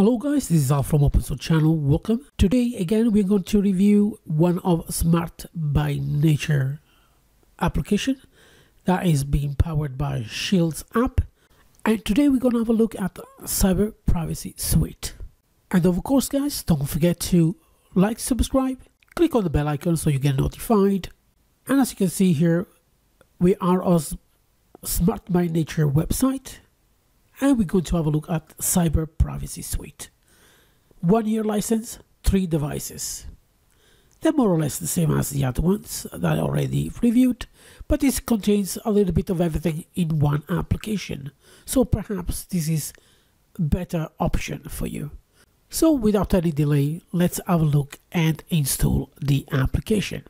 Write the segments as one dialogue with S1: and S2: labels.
S1: Hello guys, this is Al from Open Source Channel. Welcome. Today again we're going to review one of Smart by Nature application that is being powered by Shieldapps. And today we're going to have a look at Cyber Privacy Suite. And of course guys, don't forget to like, subscribe, click on the bell icon so you get notified. And as you can see here, we are on Smart by Nature website. And we're going to have a look at Cyber Privacy Suite. 1 year license, 3 devices. They're more or less the same as the other ones that I already reviewed, but this contains a little bit of everything in one application. So perhaps this is a better option for you. So without any delay, let's have a look and install the application.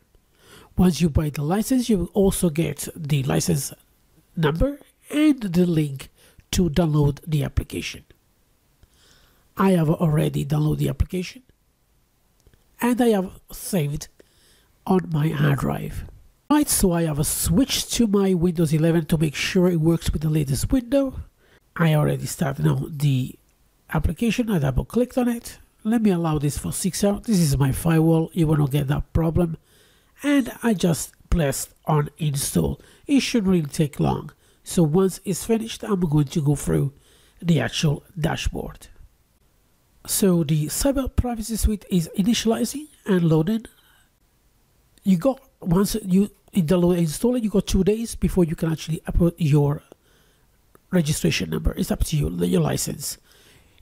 S1: Once you buy the license, you will also get the license number and the link to download the application. I have already downloaded the application and I have saved on my hard drive. Right, so I have switched to my Windows 11 to make sure it works with the latest window. I already started now the application. I double clicked on it. Let me allow this for 6 hours. This is my firewall. You will not get that problem. And I just pressed on install. It shouldn't really take long. So once it's finished, I'm going to go through the actual dashboard. So the Cyber Privacy Suite is initializing and loading. You got, once you download and install it, you got 2 days before you can actually upload your registration number. It's up to you, your license.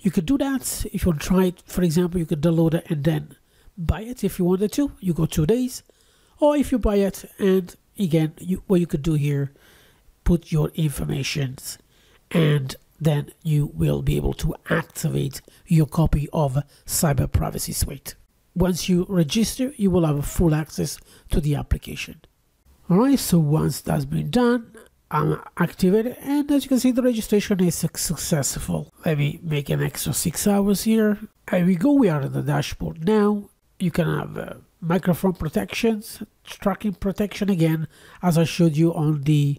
S1: You could do that if you want to try it. For example, you could download it and then buy it if you wanted to. You got 2 days. Or if you buy it and again, what you could do here, put your information and then you will be able to activate your copy of Cyber Privacy Suite. Once you register, you will have full access to the application. Alright, so once that's been done, I'm activated and as you can see the registration is successful. Let me make an extra 6 hours here. Here we go, we are in the dashboard now. You can have microphone protections, tracking protection again, as I showed you on the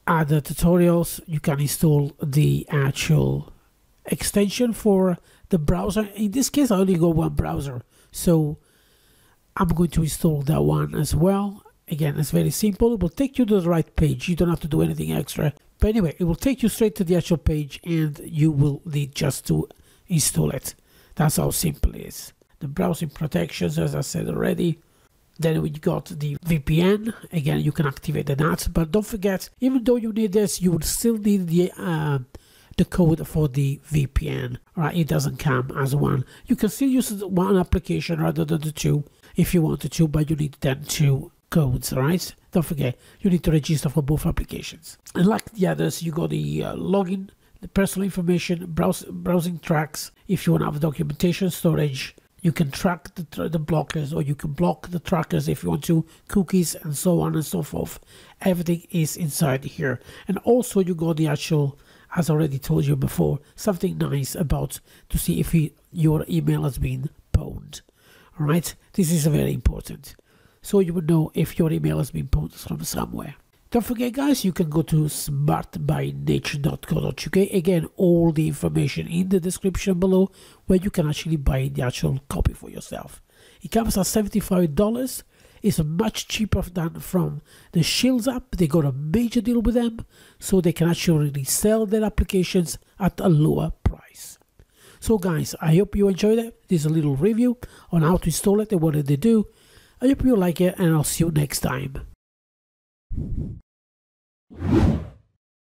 S1: other tutorials. You can install the actual extension for the browser. In this case I only got one browser, so I'm going to install that one as well. Again, it's very simple. It will take you to the right page. You don't have to do anything extra, but anyway, it will take you straight to the actual page and you will need just to install it. That's how simple it is. The browsing protections, as I said already. Then we got the VPN. Again, you can activate that, but don't forget, even though you need this, you would still need the code for the VPN. Right? It doesn't come as one. You can still use one application rather than the two if you wanted to, but you need then 2 codes. All right? Don't forget, you need to register for both applications. And like the others, you got the login, the personal information, browsing tracks. If you want to have documentation storage. You can track the blockers, or you can block the trackers if you want to, cookies and so on and so forth. Everything is inside here. And also you got the actual, as I already told you before, something nice about to see if your email has been pwned. Alright, this is very important. So you would know if your email has been pwned from somewhere. Don't forget guys, you can go to smartbynature.co.uk. Again, all the information in the description below where you can actually buy the actual copy for yourself. It comes at $75. It's much cheaper than from the Shieldapps. They got a major deal with them, so they can actually sell their applications at a lower price. So guys, I hope you enjoyed it. This is a little review on how to install it and what they do. I hope you like it and I'll see you next time.